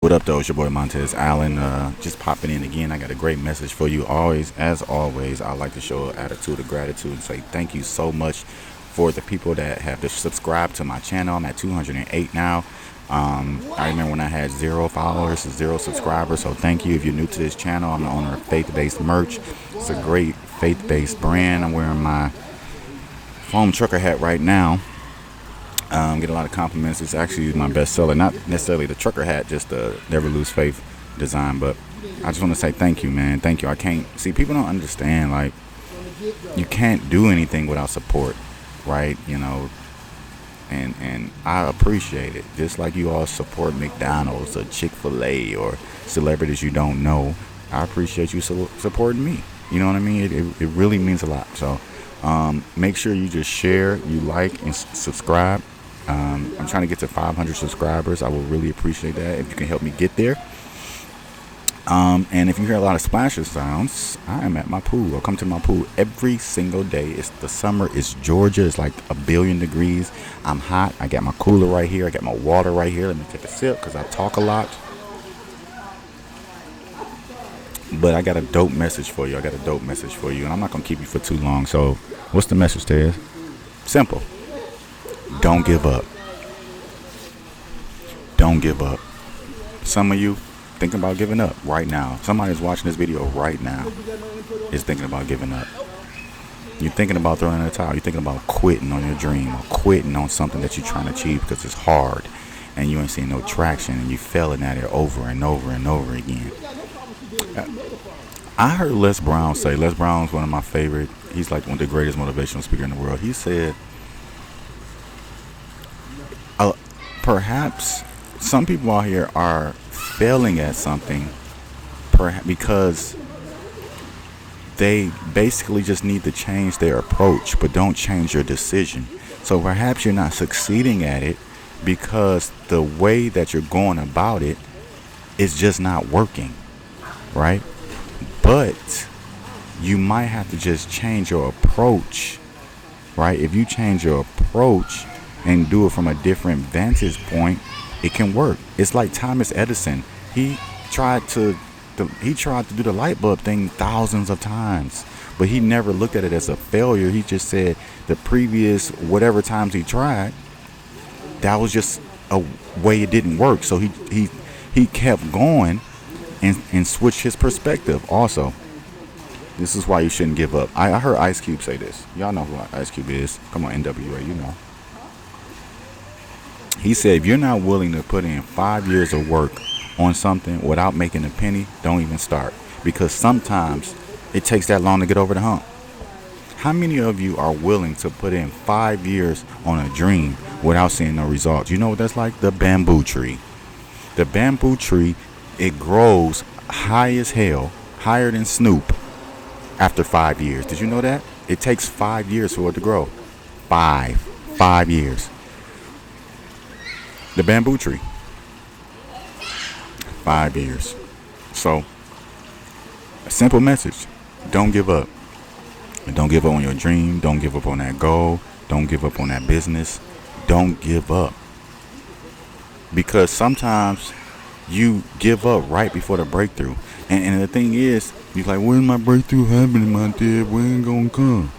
What up, though? It's your boy Montez Allen. Just popping in again. I got a great message for you. As always, I like to show an attitude of gratitude and say thank you so much for the people that have subscribed to my channel. I'm at 208 now. I remember when I had 0 followers, 0 subscribers. So thank you. If you're new to this channel, I'm the owner of Faith-Based Merch. It's a great faith-based brand. I'm wearing my foam trucker hat right now. Get a lot of compliments. It's actually my best seller. Not necessarily the trucker hat, just the Never Lose Faith design. But I just want to say thank you, man. Thank you. I can't see, people don't understand, like, you can't do anything without support, right? You know, and I appreciate it. Just like you all support McDonald's or Chick-fil-A or celebrities you don't know, I appreciate you supporting me. You know what I mean? It really means a lot. So make sure you just share, you like, and subscribe. I'm trying to get to 500 subscribers. I will really appreciate that if you can help me get there. And if you hear a lot of splashes sounds, I am at my pool. I'll come to my pool every single day. It's the summer. It's Georgia. It's like 1,000,000,000 degrees. I'm hot. I got my cooler right here. I got my water right here. Let me take a sip because I talk a lot. But I got a dope message for you. And I'm not going to keep you for too long. So what's the message, Tez? Simple. Don't give up. Don't give up. Some of you thinking about giving up right now. Somebody's watching this video right now is thinking about giving up. You're thinking about throwing in the towel. You're thinking about quitting on your dream or quitting on something that you're trying to achieve because it's hard and you ain't seeing no traction and you failing at it over and over and over again. I heard Les Brown say, Les Brown's one of my favorite, he's like one of the greatest motivational speakers in the world. He said, perhaps some people out here are failing at something because they basically just need to change their approach, but don't change your decision. So perhaps you're not succeeding at it because the way that you're going about it is just not working, right? But you might have to just change your approach, right? If you change your approach and do it from a different vantage point, it can work. It's like Thomas Edison. He tried to do the light bulb thing thousands of times, but he never looked at it as a failure. He just said the previous whatever times he tried, that was just a way it didn't work. So he kept going and switched his perspective. Also, this is why you shouldn't give up. I heard Ice Cube say this. Y'all know who Ice Cube is. Come on, NWA, you know. He said, if you're not willing to put in 5 years of work on something without making a penny, don't even start. Because sometimes it takes that long to get over the hump. How many of you are willing to put in 5 years on a dream without seeing no results? You know what that's like? The bamboo tree. The bamboo tree, it grows high as hell, higher than Snoop, after 5 years. Did you know that? It takes 5 years for it to grow. 5 years. The bamboo tree. 5 years. So, a simple message. Don't give up. And don't give up on your dream. Don't give up on that goal. Don't give up on that business. Don't give up. Because sometimes you give up right before the breakthrough. And the thing is, you're like, when's my breakthrough happening, my dear? When it gonna come?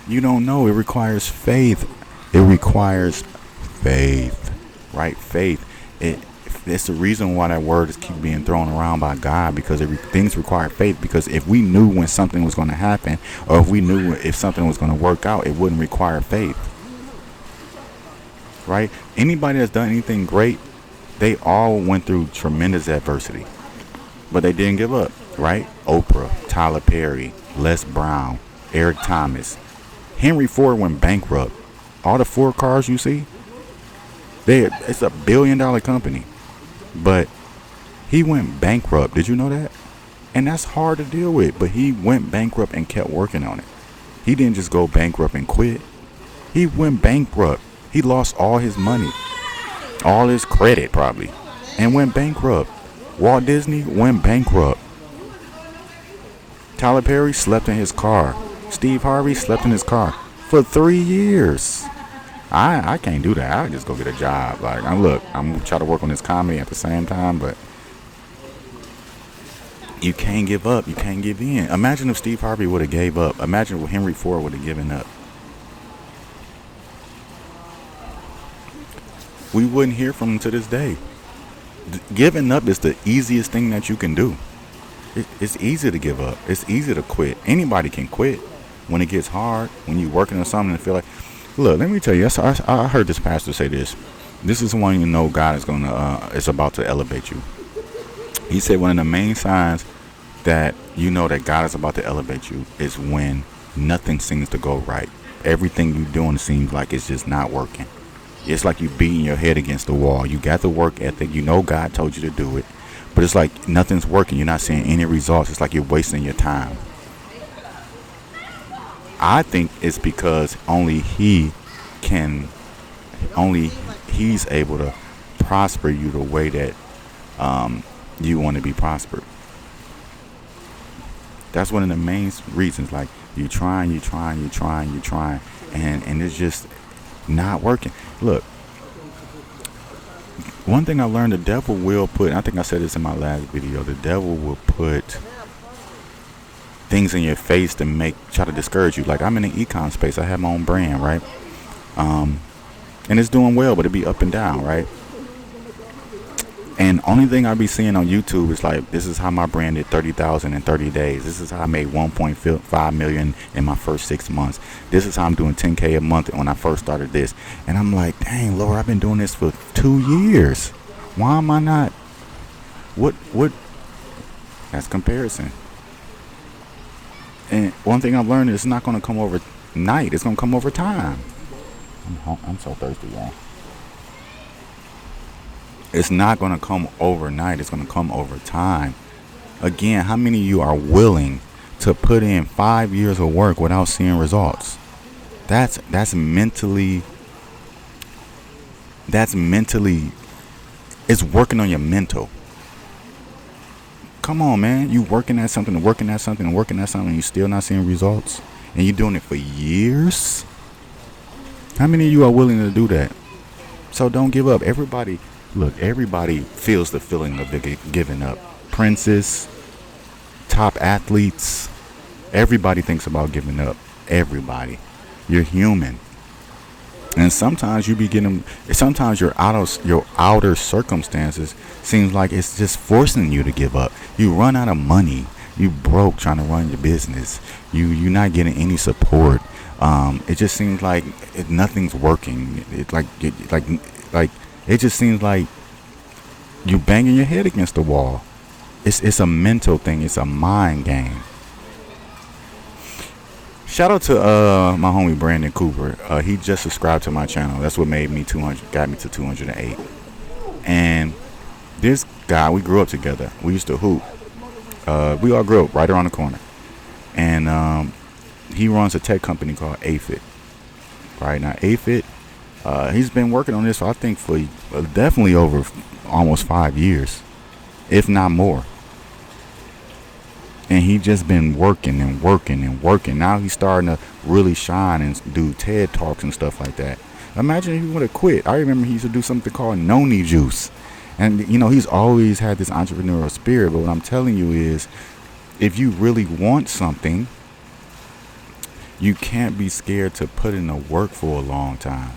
You don't know. It requires faith. It requires faith. Right? Faith. It's the reason why that word is keep being thrown around by God, because things require faith. Because if we knew when something was going to happen, or if we knew if something was going to work out, it wouldn't require faith. Right? Anybody that's done anything great, they all went through tremendous adversity, but they didn't give up. Right? Oprah, Tyler Perry, Les Brown, Eric Thomas, Henry Ford went bankrupt. All the Ford cars you see, it's $1 billion company, but he went bankrupt. Did you know that? And that's hard to deal with, but he went bankrupt and kept working on it. He didn't just go bankrupt and quit. He went bankrupt. He lost all his money, all his credit probably, and went bankrupt. Walt Disney went bankrupt. Tyler Perry slept in his car. Steve Harvey slept in his car for 3 years. I can't do that. I just go get a job. Like, I'm trying to work on this comedy at the same time, but You can't give up. You can't give in. Imagine if Steve Harvey would have gave up. Imagine if Henry Ford would have given up. We wouldn't hear from him to this day. Giving up is the easiest thing that you can do. It's easy to give up. It's easy to quit. Anybody can quit when it gets hard, when you're working on something and feel like, look, let me tell you, I heard this pastor say this. This is when you know God is about to elevate you. He said one of the main signs that you know that God is about to elevate you is when nothing seems to go right. Everything you're doing seems like it's just not working. It's like you beating your head against the wall. You got the work ethic. You know God told you to do it. But it's like nothing's working. You're not seeing any results. It's like you're wasting your time. I think it's because only he's able to prosper you the way that you want to be prospered. That's one of the main reasons. Like you trying, and it's just not working. Look, one thing I learned, the devil will put, I think I said this in my last video, the devil will put things in your face to try to discourage you. Like I'm in the econ space. I have my own brand, right? And it's doing well, but it be up and down, right? And only thing I be seeing on YouTube is like, this is how my brand did 30,000 in 30 days. This is how I made 1.5 million in my first 6 months. This is how I'm doing 10K a month when I first started this. And I'm like, dang, Lord, I've been doing this for 2 years. Why am I not? What? That's comparison. And one thing I've learned is it's not going to come overnight. It's going to come over time. I'm so thirsty, y'all. It's not going to come overnight. It's going to come over time. Again, how many of you are willing to put in 5 years of work without seeing results? That's mentally, it's working on your mental. Come on, man. You working at something, and you still not seeing results? And you're doing it for years? How many of you are willing to do that? So don't give up. Everybody feels the feeling of giving up. Princes, top athletes, everybody thinks about giving up. Everybody. You're human. And sometimes your outer circumstances seems like it's just forcing you to give up. You run out of money. You broke trying to run your business. You're not getting any support. It just seems like nothing's working. It just seems like you banging your head against the wall. It's a mental thing. It's a mind game. Shout out to my homie Brandon Cooper. He just subscribed to my channel. That's what got me to 208. And this guy, we grew up together. We used to hoop. We all grew up right around the corner. And he runs a tech company called AFIT. Right now, AFIT, he's been working on this, I think, for definitely over almost 5 years, if not more. And he just been working. Now he's starting to really shine and do TED Talks and stuff like that. Imagine if he would have quit. I remember he used to do something called Noni Juice. And, he's always had this entrepreneurial spirit. But what I'm telling you is, if you really want something, you can't be scared to put in the work for a long time.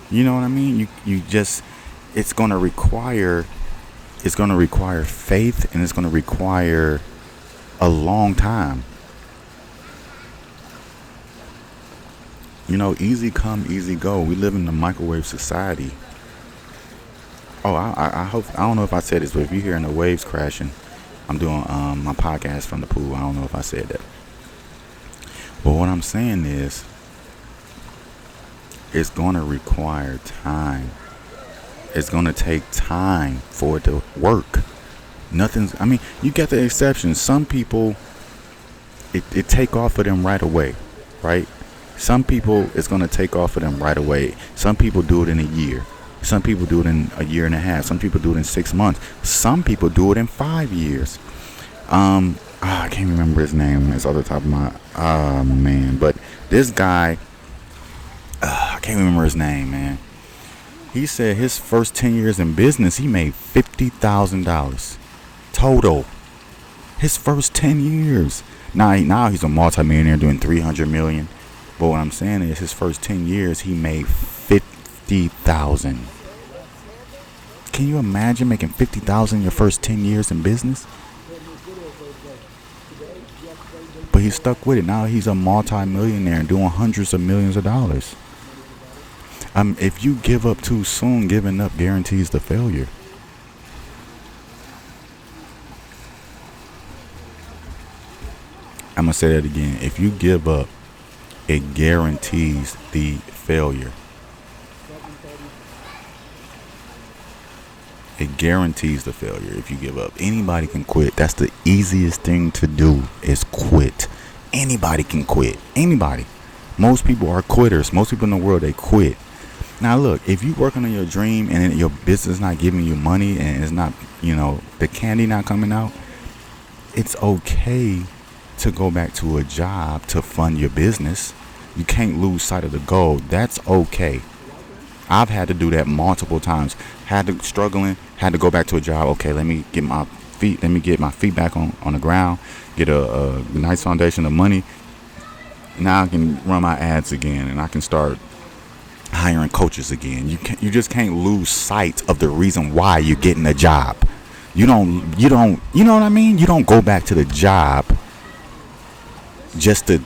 You know what I mean? It's going to require faith, and it's going to require a long time. Easy come, easy go. We live in a microwave society. Oh, I don't know if I said this, but if you're hearing the waves crashing, I'm doing my podcast from the pool. I don't know if I said that. But what I'm saying is, it's going to require time. It's going to take time for it to work. You get the exceptions. Some people, it take off for them right away, right? Some people, it's going to take off for them right away. Some people do it in a year. Some people do it in a year and a half. Some people do it in 6 months. Some people do it in 5 years. I can't remember his name. It's off the top of my man. But this guy, I can't remember his name, man. He said his first 10 years in business, he made $50,000 total. His first 10 years. Now he's a multimillionaire doing 300 million. But what I'm saying is his first 10 years he made 50,000. Can you imagine making 50,000 your first 10 years in business? But he stuck with it. Now he's a multi-millionaire and doing hundreds of millions of dollars. If you give up too soon, giving up guarantees the failure. I'm going to say that again. If you give up, it guarantees the failure. It guarantees the failure if you give up. Anybody can quit. That's the easiest thing to do is quit. Anybody can quit. Anybody. Most people are quitters. Most people in the world, they quit. Now look, if you're working on your dream and your business not giving you money and it's not, the candy not coming out, it's okay to go back to a job to fund your business. You can't lose sight of the goal. That's okay. I've had to do that multiple times. Had to go back to a job. Okay, let me get my feet back on the ground, get a nice foundation of money. Now I can run my ads again and I can start hiring coaches again. You just can't lose sight of the reason why you're getting a job. You know what I mean? You don't go back to the job just to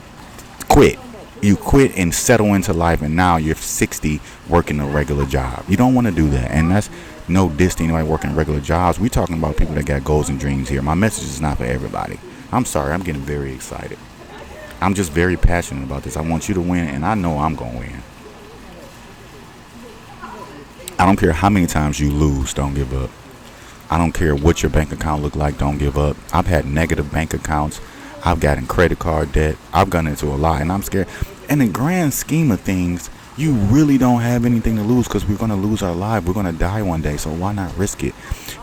quit. You quit and settle into life, and now you're 60 working a regular job. You don't want to do that, and that's no diss to anybody working regular jobs. We're talking about people that got goals and dreams here. My message is not for everybody. I'm sorry, I'm getting very excited. I'm just very passionate about this. I want you to win, and I know I'm going to win. I don't care how many times you lose, don't give up. I don't care what your bank account look like, don't give up. I've had negative bank accounts. I've gotten credit card debt. I've gotten into a lot, and I'm scared. In the grand scheme of things, you really don't have anything to lose because we're going to lose our life. We're going to die one day, so why not risk it?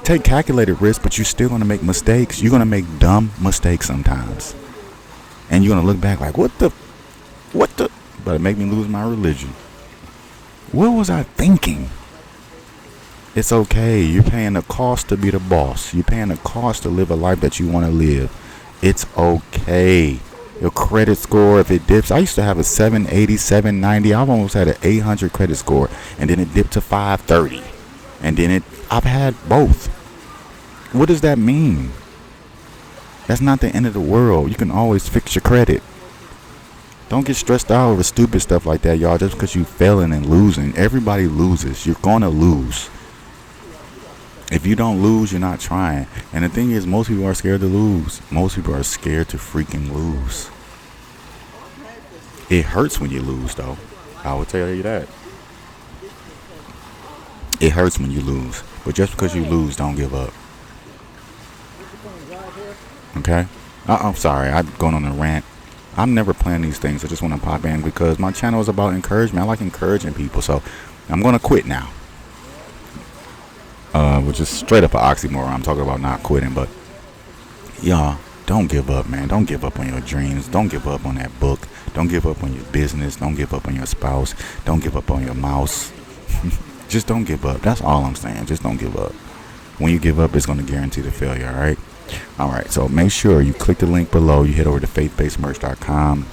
Take calculated risk, but you're still going to make mistakes. You're going to make dumb mistakes sometimes. And you're going to look back like, what the? But it made me lose my religion. What was I thinking? It's okay. You're paying the cost to be the boss. You're paying the cost to live a life that you want to live. It's okay. Your credit score, if it dips, I used to have a 780, 790. I've almost had an 800 credit score, and then it dipped to 530. And then I've had both. What does that mean? That's not the end of the world. You can always fix your credit. Don't get stressed out over stupid stuff like that, y'all, just because you failing and losing. Everybody loses. You're going to lose. If you don't lose, you're not trying. And the thing is, most people are scared to lose. Most people are scared to freaking lose. It hurts when you lose, though. I will tell you that. It hurts when you lose. But just because you lose, don't give up. Okay? I'm sorry. I'm going on a rant. I'm never playing these things. I just want to pop in because my channel is about encouragement. I like encouraging people. So I'm going to quit now. Which is straight up an oxymoron. I'm talking about not quitting, but y'all, don't give up, man. Don't give up on your dreams. Don't give up on that book. Don't give up on your business. Don't give up on your spouse. Don't give up on your mouse. Just don't give up. That's all I'm saying. Just don't give up. When you give up, it's going to guarantee the failure, all right? All right, so make sure you click the link below. You head over to faithbasedmerch.com.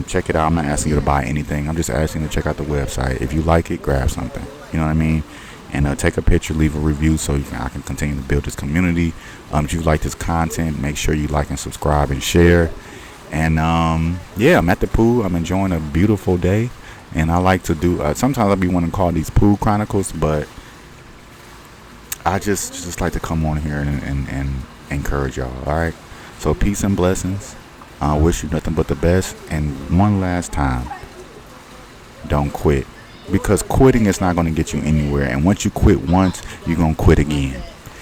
Check it out. I'm not asking you to buy anything. I'm just asking you to check out the website. If you like it, grab something. You know what I mean? And take a picture, leave a review so I can continue to build this community. If you like this content, make sure you like and subscribe and share. And yeah, I'm at the pool. I'm enjoying a beautiful day. And I like to do, sometimes I'll be wanting to call these pool chronicles, but I just like to come on here and encourage y'all. All right. So peace and blessings. I wish you nothing but the best. And one last time, don't quit. Because quitting is not going to get you anywhere. And once you quit once, you're going to quit again.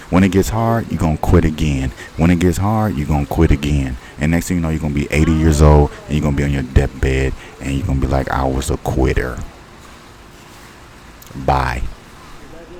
When it gets hard, you're going to quit again. When it gets hard, you're going to quit again. And next thing you know, you're going to be 80 years old and you're going to be on your deathbed and you're going to be like, I was a quitter. Bye.